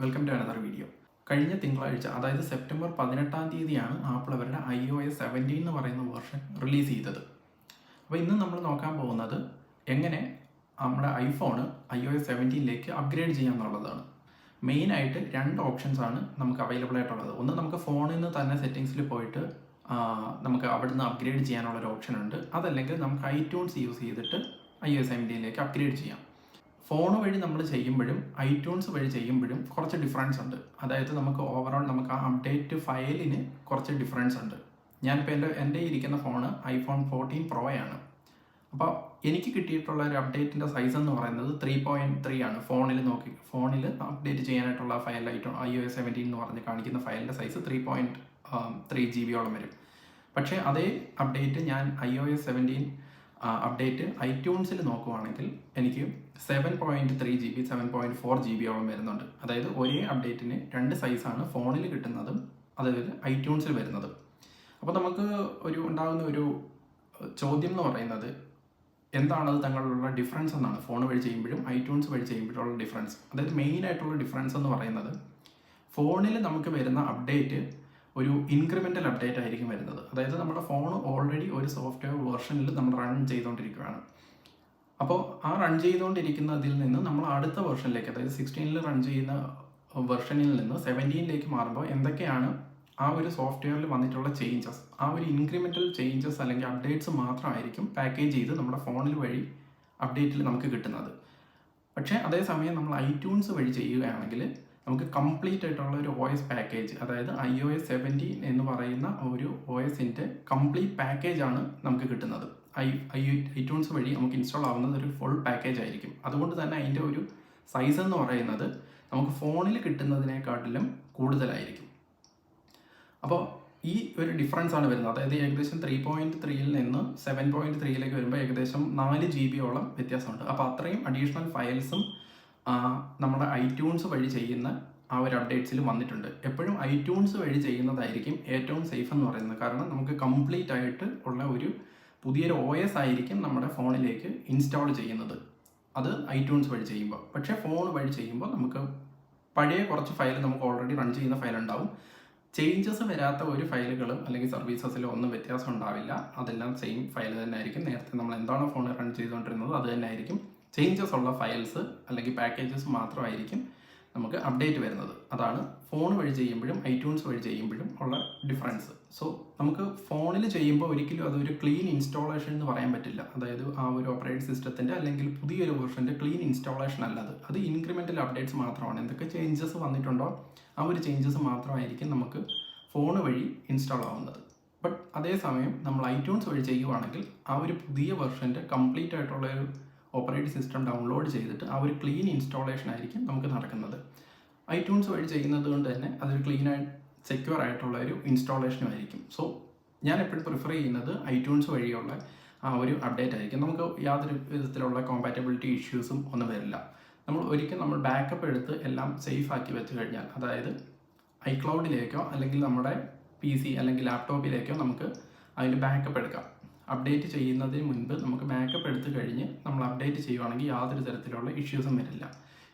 Welcome to another video. കഴിഞ്ഞ തിങ്കളാഴ്ച അതായത് സെപ്റ്റംബർ 18-ാം തീയതിയാണ് ആപ്പിൾ അവരുടെ iOS 17 എന്ന് പറയുന്ന വേർഷൻ റിലീസ് ചെയ്തത്. അപ്പോൾ ഇന്ന് നമ്മൾ നോക്കാൻ പോകുന്നത് എങ്ങനെ നമ്മുടെ ഐഫോൺ iOS 17ലേക്ക് അപ്ഗ്രേഡ് ചെയ്യാമെന്നുള്ളതാണ്. മെയിനായിട്ട് രണ്ട് ഓപ്ഷൻസ് ആണ് നമുക്ക് അവൈലബിൾ ആയിട്ടുള്ളത്. ഒന്ന്, നമുക്ക് ഫോണിൽ നിന്ന് തന്നെ സെറ്റിങ്സിൽ പോയിട്ട് നമുക്ക് അവിടുന്ന് അപ്ഗ്രേഡ് ചെയ്യാനുള്ളൊരു ഓപ്ഷൻ ഉണ്ട്. അതല്ലെങ്കിൽ നമുക്ക് iTunes യൂസ് ചെയ്തിട്ട് iOS 17ലേക്ക് അപ്ഗ്രേഡ് ചെയ്യാം. ഫോൺ വഴി നമ്മൾ ചെയ്യുമ്പോഴും ഐറ്റ്യൂൺസ് വഴി ചെയ്യുമ്പോഴും കുറച്ച് ഡിഫറൻസ് ഉണ്ട്. അതായത് നമുക്ക് ഓവറോൾ നമുക്ക് ആ അപ്ഡേറ്റ് ഫയലിന് കുറച്ച് ഡിഫറൻസ് ഉണ്ട്. ഞാനിപ്പോൾ എൻ്റെ ഇരിക്കുന്ന ഫോണ് iPhone 14 Pro ആണ്. അപ്പോൾ എനിക്ക് കിട്ടിയിട്ടുള്ള ഒരു അപ്ഡേറ്റിൻ്റെ സൈസ് എന്ന് പറയുന്നത് 3.3 ആണ്. ഫോണിൽ അപ്ഡേറ്റ് ചെയ്യാനായിട്ടുള്ള ഫയൽ iOS 17 എന്ന് പറഞ്ഞ് കാണിക്കുന്ന ഫയലിൻ്റെ സൈസ് 3.3 GB വരും. പക്ഷേ അതേ അപ്ഡേറ്റ് ഞാൻ iOS 17 അപ്ഡേറ്റ് ഐറ്റ്യൂൺസിൽ നോക്കുവാണെങ്കിൽ എനിക്ക് 7.3 GB 7.4 GB വരുന്നുണ്ട്. അതായത് ഒരേ അപ്ഡേറ്റിന് രണ്ട് സൈസാണ് ഫോണിൽ കിട്ടുന്നതും അതായത് ഐറ്റ്യൂൺസിൽ വരുന്നതും. അപ്പോൾ നമുക്ക് ഉണ്ടാകുന്ന ഒരു ചോദ്യം എന്ന് പറയുന്നത് എന്താണത് തങ്ങളുള്ള ഡിഫറൻസ് എന്നാണ്. ഫോൺ വഴി ചെയ്യുമ്പോഴും ഐറ്റ്യൂൺസ് വഴി ചെയ്യുമ്പോഴുള്ള ഡിഫറൻസ്. അതായത് മെയിൻ ആയിട്ടുള്ള ഡിഫറൻസ് എന്ന് പറയുന്നത് ഫോണിൽ നമുക്ക് വരുന്ന അപ്ഡേറ്റ് ഒരു ഇൻക്രിമെൻ്റൽ അപ്ഡേറ്റ് ആയിരിക്കും വരുന്നത്. അതായത് നമ്മുടെ ഫോൺ ഓൾറെഡി ഒരു സോഫ്റ്റ്വെയർ വേർഷനിൽ നമ്മൾ റൺ ചെയ്തുകൊണ്ടിരിക്കുകയാണ്. അപ്പോൾ ആ റൺ ചെയ്തുകൊണ്ടിരിക്കുന്നതിൽ നിന്ന് നമ്മൾ അടുത്ത വേർഷനിലേക്ക്, അതായത് 16ൽ റൺ ചെയ്യുന്ന വെർഷനിൽ നിന്ന് 17ലേക്ക് മാറുമ്പോൾ എന്തൊക്കെയാണ് ആ ഒരു സോഫ്റ്റ്വെയറിൽ വന്നിട്ടുള്ള ചേഞ്ചസ്, ആ ഒരു ഇൻക്രിമെൻ്റൽ ചേഞ്ചസ് അല്ലെങ്കിൽ അപ്ഡേറ്റ്സ് മാത്രമായിരിക്കും പാക്കേജ് ചെയ്ത് നമ്മുടെ ഫോണിൽ വഴി അപ്ഡേറ്റിൽ നമുക്ക് കിട്ടുന്നത്. പക്ഷേ അതേസമയം നമ്മൾ ഐറ്റ്യൂൺസ് വഴി ചെയ്യുകയാണെങ്കിൽ നമുക്ക് കംപ്ലീറ്റ് ആയിട്ടുള്ള ഒരു OS പാക്കേജ്, അതായത് iOS 17 എന്ന് പറയുന്ന ഒരു OSൻ്റെ കംപ്ലീറ്റ് പാക്കേജാണ് നമുക്ക് കിട്ടുന്നത്. ഐറ്റ്യൂൺസ് വഴി നമുക്ക് ഇൻസ്റ്റാൾ ആവുന്നത് ഒരു ഫുൾ പാക്കേജ് ആയിരിക്കും. അതുകൊണ്ട് തന്നെ അതിൻ്റെ ഒരു സൈസ് എന്ന് പറയുന്നത് നമുക്ക് ഫോണിൽ കിട്ടുന്നതിനെക്കാട്ടിലും കൂടുതലായിരിക്കും. അപ്പോൾ ഈ ഒരു ഡിഫറൻസ് ആണ് വരുന്നത്. അതായത് ഏകദേശം 3.3ൽ നിന്ന് 7.3ലേക്ക് വരുമ്പോൾ ഏകദേശം 4 GB വ്യത്യാസമുണ്ട്. അപ്പോൾ അത്രയും അഡീഷണൽ ഫയൽസും നമ്മുടെ ഐറ്റ്യൂൺസ് വഴി ചെയ്യുന്ന ആ ഒരു അപ്ഡേറ്റ്സിൽ വന്നിട്ടുണ്ട്. എപ്പോഴും ഐറ്റ്യൂൺസ് വഴി ചെയ്യുന്നതായിരിക്കും ഏറ്റവും സേഫ് എന്ന് പറയുന്നത്. കാരണം നമുക്ക് കംപ്ലീറ്റ് ആയിട്ട് ഉള്ള ഒരു പുതിയൊരു OS ആയിരിക്കും നമ്മുടെ ഫോണിലേക്ക് ഇൻസ്റ്റാൾ ചെയ്യുന്നത്, അത് ഐറ്റ്യൂൺസ് വഴി ചെയ്യുമ്പോൾ. പക്ഷേ ഫോൺ വഴി ചെയ്യുമ്പോൾ നമുക്ക് പഴയ കുറച്ച് ഫയൽ നമുക്ക് ഓൾറെഡി റൺ ചെയ്യുന്ന ഫയൽ ഉണ്ടാവും. ചേഞ്ചസ് വരാത്ത ഒരു ഫയലുകളും അല്ലെങ്കിൽ സർവീസസിലോ ഒന്നും വ്യത്യാസം ഉണ്ടാവില്ല. അതെല്ലാം സെയിം ഫയൽ തന്നെ ആയിരിക്കും. നേരത്തെ നമ്മൾ എന്താണോ ഫോണിൽ റൺ ചെയ്തുകൊണ്ടിരുന്നത് അത് തന്നെ ആയിരിക്കും. ചേഞ്ചസ് ഉള്ള ഫയൽസ് അല്ലെങ്കിൽ പാക്കേജസ് മാത്രമായിരിക്കും നമുക്ക് അപ്ഡേറ്റ് വരുന്നത്. അതാണ് ഫോൺ വഴി ചെയ്യുമ്പോഴും ഐറ്റ്യൂൺസ് വഴി ചെയ്യുമ്പോഴും ഉള്ള ഡിഫറൻസ്. സോ നമുക്ക് ഫോണിൽ ചെയ്യുമ്പോൾ ഒരിക്കലും അതൊരു ക്ലീൻ ഇൻസ്റ്റാളേഷൻ എന്ന് പറയാൻ പറ്റില്ല. അതായത് ആ ഒരു ഓപ്പറേറ്റിംഗ് സിസ്റ്റത്തിൻ്റെ അല്ലെങ്കിൽ പുതിയൊരു വെർഷൻ്റെ ക്ലീൻ ഇൻസ്റ്റാളേഷൻ അല്ലത്. അത് ഇൻക്രിമെൻ്റൽ അപ്ഡേറ്റ്സ് മാത്രമാണ്. എന്തൊക്കെ ചേഞ്ചസ് വന്നിട്ടുണ്ടോ ആ ഒരു ചേഞ്ചസ് മാത്രമായിരിക്കും നമുക്ക് ഫോൺ വഴി ഇൻസ്റ്റാൾ ആവുന്നത്. ബട്ട് അതേസമയം നമ്മൾ ഐറ്റ്യൂൺസ് വഴി ചെയ്യുവാണെങ്കിൽ ആ ഒരു പുതിയ വെർഷൻ്റെ കംപ്ലീറ്റ് ആയിട്ടുള്ള ഒരു ഓപ്പറേറ്റിംഗ് സിസ്റ്റം ഡൗൺലോഡ് ചെയ്തിട്ട് ആ ഒരു ക്ലീൻ ഇൻസ്റ്റാളേഷൻ ആയിരിക്കും നമുക്ക് നടക്കുന്നത്. ഐറ്റ്യൂൺസ് വഴി ചെയ്യുന്നത് കൊണ്ട് തന്നെ അതൊരു ക്ലീൻ ആൻഡ് സെക്യൂർ ആയിട്ടുള്ള ഒരു ഇൻസ്റ്റാളേഷനും ആയിരിക്കും. സോ ഞാൻ എപ്പോഴും പ്രിഫർ ചെയ്യുന്നത് ഐറ്റ്യൂൺസ് വഴിയുള്ള ആ ഒരു അപ്ഡേറ്റ് ആയിരിക്കും. നമുക്ക് യാതൊരു വിധത്തിലുള്ള കോമ്പാറ്റബിലിറ്റി ഇഷ്യൂസും ഒന്നും വരില്ല. നമ്മൾ ബാക്കപ്പ് എടുത്ത് എല്ലാം സേഫ് ആക്കി വെച്ച് കഴിഞ്ഞാൽ, അതായത് ഐക്ലൗഡിലേക്കോ അല്ലെങ്കിൽ നമ്മുടെ PC അല്ലെങ്കിൽ ലാപ്ടോപ്പിലേക്കോ നമുക്ക് അതിൻ്റെ ബാക്കപ്പ് എടുക്കാം. അപ്ഡേറ്റ് ചെയ്യുന്നതിന് മുൻപ് നമുക്ക് ബാക്കപ്പ് എടുത്ത് കഴിഞ്ഞ് നമ്മൾ അപ്ഡേറ്റ് ചെയ്യുവാണെങ്കിൽ യാതൊരു തരത്തിലുള്ള ഇഷ്യൂസും വരില്ല.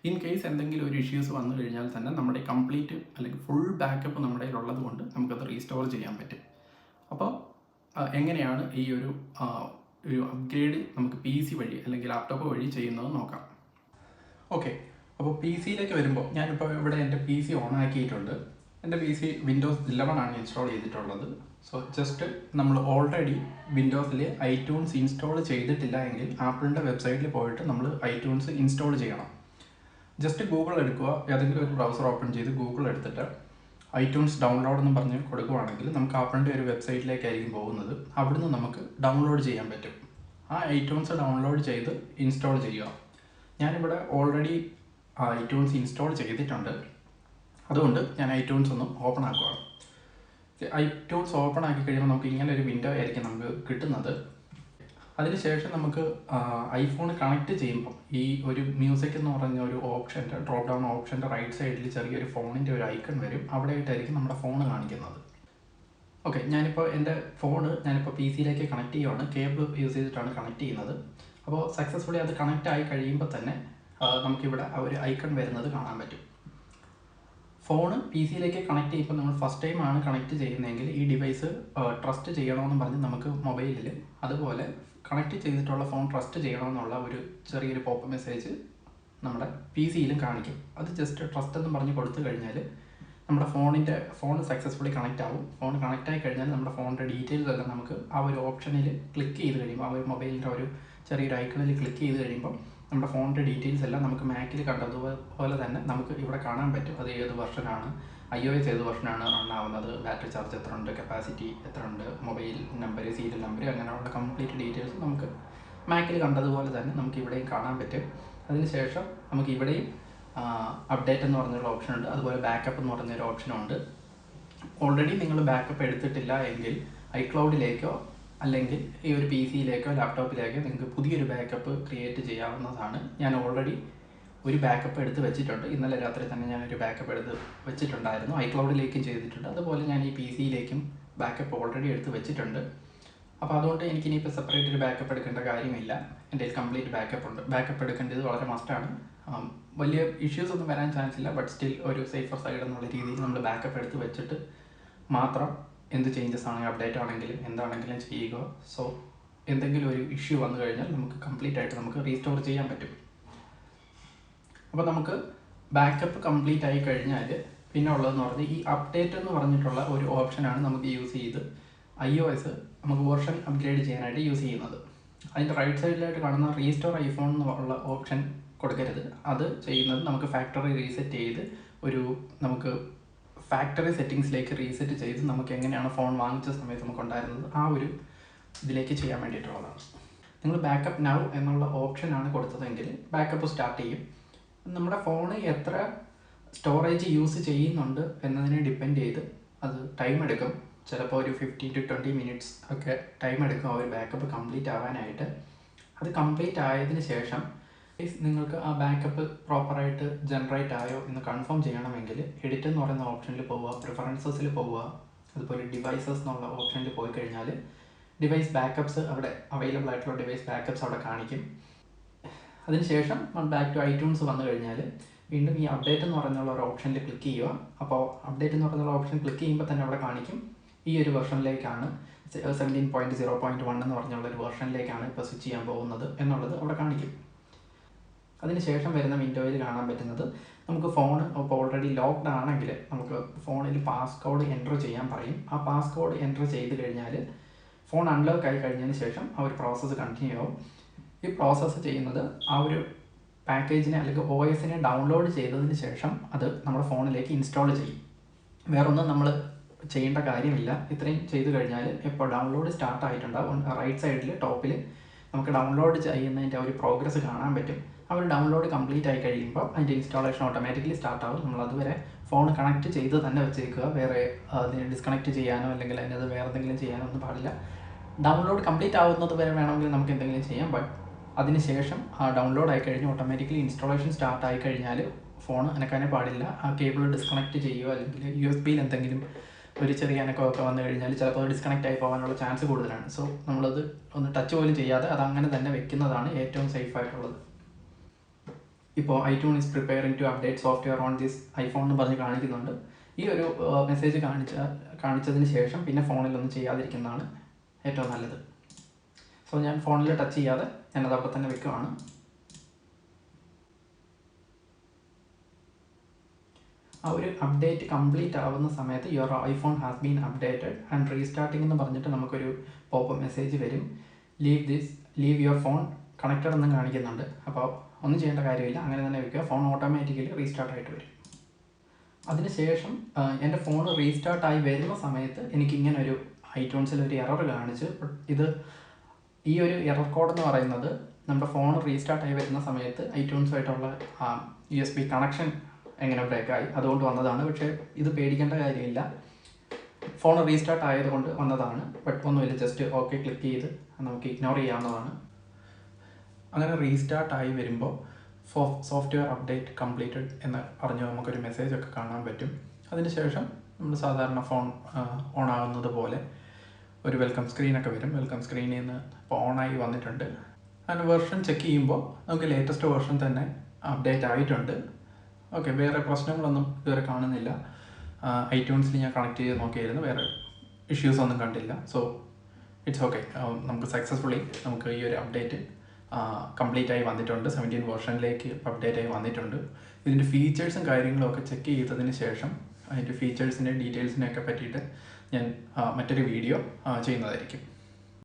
ഇൻ കേസ് എന്തെങ്കിലും ഒരു ഇഷ്യൂസ് വന്നു കഴിഞ്ഞാൽ തന്നെ നമ്മുടെ കംപ്ലീറ്റ് അല്ലെങ്കിൽ ഫുൾ ബാക്കപ്പ് നമ്മുടെ കയ്യിലുള്ളത് കൊണ്ട് നമുക്കത് റീസ്റ്റോർ ചെയ്യാൻ പറ്റും. അപ്പോൾ എങ്ങനെയാണ് ഈ ഒരു അപ്ഗ്രേഡ് നമുക്ക് PC വഴി അല്ലെങ്കിൽ ലാപ്ടോപ്പ് വഴി ചെയ്യുന്നത് നോക്കാം. ഓക്കെ, അപ്പോൾ PCയിലേക്ക് വരുമ്പോൾ ഞാനിപ്പോൾ ഇവിടെ എൻ്റെ PC ഓൺ ആക്കിയിട്ടുണ്ട്. എൻ്റെ PC Windows 11 ആണ് ഇൻസ്റ്റാൾ ചെയ്തിട്ടുള്ളത്. സോ ജസ്റ്റ് നമ്മൾ ഓൾറെഡി വിൻഡോസിൽ ഐറ്റ്യൂൺസ് ഇൻസ്റ്റാൾ ചെയ്തിട്ടില്ല എങ്കിൽ ആപ്പിളിൻ്റെ വെബ്സൈറ്റിൽ പോയിട്ട് നമ്മൾ ഐറ്റ്യൂൺസ് ഇൻസ്റ്റാൾ ചെയ്യണം. ജസ്റ്റ് ഗൂഗിൾ എടുക്കുക, ഏതെങ്കിലും ഒരു ബ്രൗസർ ഓപ്പൺ ചെയ്ത് ഗൂഗിൾ എടുത്തിട്ട് ഐറ്റ്യൂൺസ് ഡൗൺലോഡ് എന്ന് പറഞ്ഞ് കൊടുക്കുകയാണെങ്കിൽ നമുക്ക് ആപ്പിളിൻ്റെ ഒരു വെബ്സൈറ്റിലേക്കായിരിക്കും പോകുന്നത്. അവിടുന്ന് നമുക്ക് ഡൗൺലോഡ് ചെയ്യാൻ പറ്റും. ആ ഐറ്റ്യൂൺസ് ഡൗൺലോഡ് ചെയ്ത് ഇൻസ്റ്റാൾ ചെയ്യുക. ഞാനിവിടെ ഓൾറെഡി ഐറ്റ്യൂൺസ് ഇൻസ്റ്റാൾ ചെയ്തിട്ടുണ്ട്. അതുകൊണ്ട് ഞാൻ ഐറ്റ്യൂൺസ് ഒന്ന് ഓപ്പൺ ആക്കുകയാണ്. ഐറ്റ്യൂൺസ് ഓപ്പൺ ആക്കി കഴിയുമ്പോൾ നമുക്ക് ഇങ്ങനെ ഒരു വിൻഡോ ആയിരിക്കും നമുക്ക് കിട്ടുന്നത്. അതിനുശേഷം നമുക്ക് ഐഫോൺ കണക്ട് ചെയ്യുമ്പോൾ ഈ ഒരു മ്യൂസിക് എന്ന് പറഞ്ഞ ഒരു ഓപ്ഷൻ്റെ ഡ്രോപ്പ് ഡൗൺ ഓപ്ഷൻ്റെ റൈറ്റ് സൈഡിൽ ചെറിയൊരു ഫോണിൻ്റെ ഒരു ഐക്കൺ വരും. അവിടെ ആയിട്ടായിരിക്കും നമ്മുടെ ഫോൺ കാണിക്കുന്നത്. ഓക്കെ, ഞാനിപ്പോൾ PCയിലേക്ക് കണക്ട് ചെയ്യുകയാണ്. കേബിൾ യൂസ് ചെയ്തിട്ടാണ് കണക്ട് ചെയ്യുന്നത്. അപ്പോൾ സക്സസ്ഫുള്ളി അത് കണക്റ്റ് ആയി കഴിയുമ്പോൾ തന്നെ നമുക്കിവിടെ ആ ഒരു ഐക്കൺ വരുന്നത് കാണാൻ പറ്റും. ഫോൺ പി സിയിലേക്ക് കണക്ട് ചെയ്യുമ്പോൾ നമ്മൾ ഫസ്റ്റ് ടൈം ആണ് കണക്ട് ചെയ്യുന്നതെങ്കിൽ ഈ ഡിവൈസ് ട്രസ്റ്റ് ചെയ്യണമെന്ന് പറഞ്ഞ് നമുക്ക് മൊബൈലിൽ അതുപോലെ കണക്ട് ചെയ്തിട്ടുള്ള ഫോൺ ട്രസ്റ്റ് ചെയ്യണമെന്നുള്ള ഒരു ചെറിയൊരു പോപ്പ് മെസ്സേജ് നമ്മുടെ പി സിയിലും കാണിക്കും. അത് ജസ്റ്റ് ട്രസ്റ്റ് എന്ന് പറഞ്ഞ് കൊടുത്തു കഴിഞ്ഞാൽ നമ്മുടെ ഫോൺ സക്സസ്ഫുള്ളി കണക്റ്റ് ആവും. ഫോൺ കണക്റ്റ് ആയി കഴിഞ്ഞാൽ നമ്മുടെ ഫോണിൻ്റെ ഡീറ്റെയിൽസ് എല്ലാം നമുക്ക് ആ ഒരു ഓപ്ഷനിൽ ക്ലിക്ക് ചെയ്ത് കഴിയുമ്പോൾ, ആ ഒരു മൊബൈലിൻ്റെ ഒരു ചെറിയൊരു ഐക്കണിൽ ക്ലിക്ക് ചെയ്ത് കഴിയുമ്പോൾ നമ്മുടെ ഫോണിൻ്റെ ഡീറ്റെയിൽസ് എല്ലാം നമുക്ക് മാക്കിൽ കണ്ടതുപോലെ തന്നെ നമുക്ക് ഇവിടെ കാണാൻ പറ്റും. അത് ഏത് വെർഷനാണ്, iOS ഏത് വെർഷനാണ് റൺ ആവുന്നത്, ബാറ്ററി ചാർജ് എത്ര ഉണ്ട്, കപ്പാസിറ്റി എത്ര ഉണ്ട്, മൊബൈൽ നമ്പർ, സീരിയൽ നമ്പർ, അങ്ങനെയുള്ള കംപ്ലീറ്റ് ഡീറ്റെയിൽസ് നമുക്ക് മാക്കിൽ കണ്ടതുപോലെ തന്നെ നമുക്ക് ഇവിടെയും കാണാൻ പറ്റും. അതിനുശേഷം നമുക്ക് ഇവിടെയും അപ്ഡേറ്റ് എന്ന് പറഞ്ഞൊരു ഓപ്ഷൻ ഉണ്ട്. അതുപോലെ ബാക്കപ്പ് എന്ന് പറഞ്ഞൊരു ഓപ്ഷനും ഉണ്ട്. ഓൾറെഡി നിങ്ങൾ ബാക്കപ്പ് എടുത്തിട്ടില്ല എങ്കിൽ iCloudലേക്കോ അല്ലെങ്കിൽ ഈ ഒരു പി സിയിലേക്കോ ലാപ്ടോപ്പിലേക്കോ നിങ്ങൾക്ക് പുതിയൊരു ബാക്കപ്പ് ക്രിയേറ്റ് ചെയ്യാവുന്നതാണ്. ഞാൻ ഓൾറെഡി ഒരു ബാക്കപ്പ് എടുത്ത് വെച്ചിട്ടുണ്ട്. ഇന്നലെ രാത്രി തന്നെ ഞാനൊരു ബാക്കപ്പ് എടുത്ത് വെച്ചിട്ടുണ്ടായിരുന്നു. iCloudലേക്കും ചെയ്തിട്ടുണ്ട്. അതുപോലെ ഞാൻ ഈ പി സിയിലേക്കും ബാക്കപ്പ് ഓൾറെഡി എടുത്ത് വെച്ചിട്ടുണ്ട്. അപ്പോൾ അതുകൊണ്ട് എനിക്കിനിയിപ്പോൾ സെപ്പറേറ്റ് ഒരു ബാക്കപ്പ് എടുക്കേണ്ട കാര്യമില്ല. എൻ്റെ കംപ്ലീറ്റ് ബാക്കപ്പ് ഉണ്ട്. ബാക്കപ്പ് എടുക്കേണ്ടത് വളരെ മസ്റ്റാണ്. വലിയ ഇഷ്യൂസ് ഒന്നും വരാൻ ചാൻസ് ഇല്ല. ബട്ട് സ്റ്റിൽ ഒരു സേഫർ സൈഡ് എന്നുള്ള രീതിയിൽ നമ്മൾ ബാക്കപ്പ് എടുത്ത് വെച്ചിട്ട് മാത്രം എന്ത് ചേഞ്ചസ് ആണെങ്കിലും അപ്ഡേറ്റ് ആണെങ്കിലും എന്താണെങ്കിലും ചെയ്യുക. സോ എന്തെങ്കിലും ഒരു ഇഷ്യൂ വന്നു കഴിഞ്ഞാൽ നമുക്ക് കംപ്ലീറ്റ് ആയിട്ട് നമുക്ക് റീസ്റ്റോർ ചെയ്യാൻ പറ്റും. അപ്പോൾ നമുക്ക് ബാക്കപ്പ് കംപ്ലീറ്റ് ആയി കഴിഞ്ഞാൽ പിന്നെ ഉള്ളതെന്ന് പറഞ്ഞാൽ ഈ അപ്ഡേറ്റ് എന്ന് പറഞ്ഞിട്ടുള്ള ഒരു ഓപ്ഷനാണ് നമുക്ക് യൂസ് ചെയ്ത് iOS നമുക്ക് വെർഷൻ അപ്ഗ്രേഡ് ചെയ്യാനായിട്ട് യൂസ് ചെയ്യുന്നത്. അതിൻ്റെ റൈറ്റ് സൈഡിലായിട്ട് കാണുന്ന റീസ്റ്റോർ ഐഫോൺ എന്നുള്ള ഓപ്ഷൻ കൊടുക്കരുത്. അത് ചെയ്യുന്നത് നമുക്ക് ഫാക്ടറി റീസെറ്റ് ചെയ്ത് നമുക്ക് ഫാക്ടറി സെറ്റിങ്സിലേക്ക് റീസെറ്റ് ചെയ്ത് നമുക്ക് എങ്ങനെയാണ് ഫോൺ വാങ്ങിച്ച സമയത്ത് നമുക്ക് ഉണ്ടായിരുന്നത് ആ ഒരു ഇതിലേക്ക് ചെയ്യാൻ വേണ്ടിയിട്ടുള്ളതാണ്. നിങ്ങൾ ബാക്കപ്പ് നൗ എന്നുള്ള ഓപ്ഷനാണ് കൊടുത്തതെങ്കിൽ ബാക്കപ്പ് സ്റ്റാർട്ട് ചെയ്യും. നമ്മുടെ ഫോണ് എത്ര സ്റ്റോറേജ് യൂസ് ചെയ്യുന്നുണ്ട് എന്നതിനെ ഡിപ്പെൻഡ് ചെയ്ത് അത് ടൈം എടുക്കും. ചിലപ്പോൾ ഒരു 15 to 20 minutes ഒക്കെ ടൈം എടുക്കും ആ ഒരു ബാക്കപ്പ് കംപ്ലീറ്റ് ആവാനായിട്ട്. അത് കംപ്ലീറ്റ് ആയതിനു ശേഷം നിങ്ങൾക്ക് ആ ബാക്കപ്പ് പ്രോപ്പറായിട്ട് ജനറേറ്റ് ആയോ എന്ന് കൺഫേം ചെയ്യണമെങ്കിൽ എഡിറ്റ് എന്ന് പറയുന്ന ഓപ്ഷനിൽ പോവുക, പ്രിഫറൻസസിൽ പോവുക, അതുപോലെ ഡിവൈസസ് എന്നുള്ള ഓപ്ഷനിൽ പോയി കഴിഞ്ഞാൽ ഡിവൈസ് ബാക്കപ്സ് അവിടെ അവൈലബിൾ ആയിട്ടുള്ള ഡിവൈസ് ബാക്കപ്സ് അവിടെ കാണിക്കും. അതിനുശേഷം ബാക്ക് ടു iTunes വന്നു കഴിഞ്ഞാൽ വീണ്ടും ഈ അപ്ഡേറ്റ് എന്ന് പറയുന്ന ഒരു ഓപ്ഷനിൽ ക്ലിക്ക് ചെയ്യുക. അപ്പോൾ അപ്ഡേറ്റ് എന്ന് പറയുന്ന ഓപ്ഷൻ ക്ലിക്ക് ചെയ്യുമ്പോൾ തന്നെ അവിടെ കാണിക്കും ഈ ഒരു വെർഷനിലേക്കാണ് 17.0.1 എന്ന് പറഞ്ഞുള്ളൊരു വെർഷനിലേക്കാണ് ഇപ്പോൾ സ്വിച്ച് ചെയ്യാൻ പോകുന്നത് എന്നുള്ളത് അവിടെ കാണിക്കും. അതിനുശേഷം വരുന്ന വിൻഡോയിൽ കാണാൻ പറ്റുന്നത് നമുക്ക് ഫോൺ ഇപ്പോൾ ഓൾറെഡി ലോക്ക്ഡ് ആണെങ്കിൽ നമുക്ക് ഫോണിൽ പാസ്കോഡ് എൻ്റർ ചെയ്യാൻ പറയും. ആ പാസ്കോഡ് എൻ്റർ ചെയ്ത് കഴിഞ്ഞാൽ ഫോൺ അൺലോക്ക് ആയി കഴിഞ്ഞതിന് ശേഷം ആ ഒരു പ്രോസസ്സ് കണ്ടിന്യൂ ആവും. ഈ പ്രോസസ്സ് ചെയ്യുന്നത് ആ ഒരു പാക്കേജിനെ അല്ലെങ്കിൽ OSനെ ഡൗൺലോഡ് ചെയ്തതിന് ശേഷം അത് നമ്മുടെ ഫോണിലേക്ക് ഇൻസ്റ്റാൾ ചെയ്യും. വേറൊന്നും നമ്മൾ ചെയ്യേണ്ട കാര്യമില്ല. ഇത്രയും ചെയ്ത് കഴിഞ്ഞാൽ ഇപ്പോൾ ഡൗൺലോഡ് സ്റ്റാർട്ട് ആയിട്ടുണ്ടാവും. റൈറ്റ് സൈഡിൽ ടോപ്പിൽ നമുക്ക് ഡൗൺലോഡ് ചെയ്യുന്നതിൻ്റെ ഒരു പ്രോഗ്രസ് കാണാൻ പറ്റും. ആ ഒരു ഡൗൺലോഡ് കംപ്ലീറ്റ് ആയി കഴിയുമ്പോൾ അതിൻ്റെ ഇൻസ്റ്റാളേഷൻ ഓട്ടോമാറ്റിക്കലി സ്റ്റാർട്ട് ആവും. നമ്മൾ അതുവരെ ഫോൺ കണക്ട് ചെയ്ത് തന്നെ വെച്ചേക്കുക. വേറെ അതിനെ ഡിസ്കണക്ട് ചെയ്യാനോ അല്ലെങ്കിൽ അതിനത് വേറെ എന്തെങ്കിലും ചെയ്യാനോ ഒന്നും പാടില്ല. ഡൗൺലോഡ് കംപ്ലീറ്റ് ആവുന്നത് വരെ വേണമെങ്കിൽ നമുക്ക് എന്തെങ്കിലും ചെയ്യാം. ബട്ട് അതിനുശേഷം ആ ഡൗൺലോഡ് ആയി കഴിഞ്ഞ് ഓട്ടോമാറ്റിക്കലി ഇൻസ്റ്റാളേഷൻ സ്റ്റാർട്ട് ആയി കഴിഞ്ഞാൽ ഫോൺ അനക്കാനേ പാടില്ല. ആ കേബിൾ ഡിസ്കണക്ട് ചെയ്യുകയോ അല്ലെങ്കിൽ USB എന്തെങ്കിലും ഒരു ചെറിയ അനക്കമൊക്കെ വന്നു കഴിഞ്ഞാൽ ചിലപ്പോൾ അത് ഡിസ്കണക്റ്റ് ആയി പോകാനുള്ള ചാൻസ് കൂടുതലാണ്. സോ നമ്മളത് ഒന്ന് ടച്ച് പോലും ചെയ്യാതെ അത് അങ്ങനെ തന്നെ വെക്കുന്നതാണ് ഏറ്റവും സേഫ് ആയിട്ടുള്ളത്. ഇപ്പോൾ iTunes is preparing to update software on this iPhone എന്ന് പറഞ്ഞ് കാണിക്കുന്നുണ്ട്. ഈ ഒരു മെസ്സേജ് കാണിച്ചതിന് ശേഷം പിന്നെ ഫോണിലൊന്നും ചെയ്യാതിരിക്കുന്നതാണ് ഏറ്റവും നല്ലത്. സോ ഞാൻ ഫോണിൽ ടച്ച് ചെയ്യാതെ ഞാനത് അവിടെ തന്നെ വെക്കുവാണ്. ആ ഒരു അപ്ഡേറ്റ് കംപ്ലീറ്റ് ആവുന്ന സമയത്ത് your iPhone has been updated and restarting എന്ന് പറഞ്ഞിട്ട് നമുക്കൊരു പോപ്പ് മെസ്സേജ് വരും. ലീവ് യുവർ ഫോൺ കണക്റ്റഡ് എന്നും കാണിക്കുന്നുണ്ട്. അപ്പോൾ ഒന്നും ചെയ്യേണ്ട കാര്യമില്ല, അങ്ങനെ തന്നെ വെക്കുക. ഫോൺ ഓട്ടോമാറ്റിക്കലി റീസ്റ്റാർട്ടായിട്ട് വരും. അതിനുശേഷം എൻ്റെ ഫോൺ റീസ്റ്റാർട്ടായി വരുന്ന സമയത്ത് എനിക്കിങ്ങനെ ഒരു iTunesൽ ഒരു എറർ കാണിച്ച്. ഈ ഒരു എറർ കോഡ് എന്ന് പറയുന്നത് നമ്മുടെ ഫോൺ റീസ്റ്റാർട്ടായി വരുന്ന സമയത്ത് iTunesമായിട്ടുള്ള USB കണക്ഷൻ എങ്ങനെ ബ്രേക്കായി അതുകൊണ്ട് വന്നതാണ്. പക്ഷേ ഇത് പേടിക്കേണ്ട കാര്യമില്ല, ഫോൺ റീസ്റ്റാർട്ട് ആയതുകൊണ്ട് വന്നതാണ്. ബട്ട് ഒന്നുമില്ല, ജസ്റ്റ് ഓക്കെ ക്ലിക്ക് ചെയ്ത് നമുക്ക് ഇഗ്നോർ ചെയ്യാവുന്നതാണ്. അങ്ങനെ റീസ്റ്റാർട്ടായി വരുമ്പോൾ സോഫ്റ്റ്വെയർ അപ്ഡേറ്റ് കംപ്ലീറ്റഡ് എന്ന് പറഞ്ഞ് നമുക്കൊരു മെസ്സേജൊക്കെ കാണാൻ പറ്റും. അതിനുശേഷം നമ്മൾ സാധാരണ ഫോൺ ഓൺ ആകുന്നത് പോലെ ഒരു വെൽക്കം സ്ക്രീനൊക്കെ വരും. വെൽക്കം സ്ക്രീനിൽ നിന്ന് ഇപ്പോൾ ഓണായി വന്നിട്ടുണ്ട്. അങ്ങനെ വെർഷൻ ചെക്ക് ചെയ്യുമ്പോൾ നമുക്ക് ലേറ്റസ്റ്റ് വെർഷൻ തന്നെ അപ്ഡേറ്റ് ആയിട്ടുണ്ട്. ഓക്കെ, വേറെ പ്രശ്നങ്ങളൊന്നും ഇതുവരെ കാണുന്നില്ല. ഐറ്റ്യൂൺസിൽ ഞാൻ കണക്ട് ചെയ്ത് നോക്കിയായിരുന്നു, വേറെ ഇഷ്യൂസ് ഒന്നും കണ്ടില്ല. So it's okay. നമുക്ക് സക്സസ്ഫുള്ളി നമുക്ക് ഈ ഒരു അപ്ഡേറ്റ് കംപ്ലീറ്റ് ആയി വന്നിട്ടുണ്ട്. 17 വേർഷനിലേക്ക് അപ്ഡേറ്റ് ആയി വന്നിട്ടുണ്ട്. ഇതിൻ്റെ ഫീച്ചേഴ്സും കാര്യങ്ങളും ഒക്കെ ചെക്ക് ചെയ്തതിന് ശേഷം അതിൻ്റെ ഫീച്ചേഴ്സിൻ്റെ ഡീറ്റെയിൽസിനെയൊക്കെ പറ്റിയിട്ട് ഞാൻ മറ്റൊരു വീഡിയോ ചെയ്യുന്നതായിരിക്കും.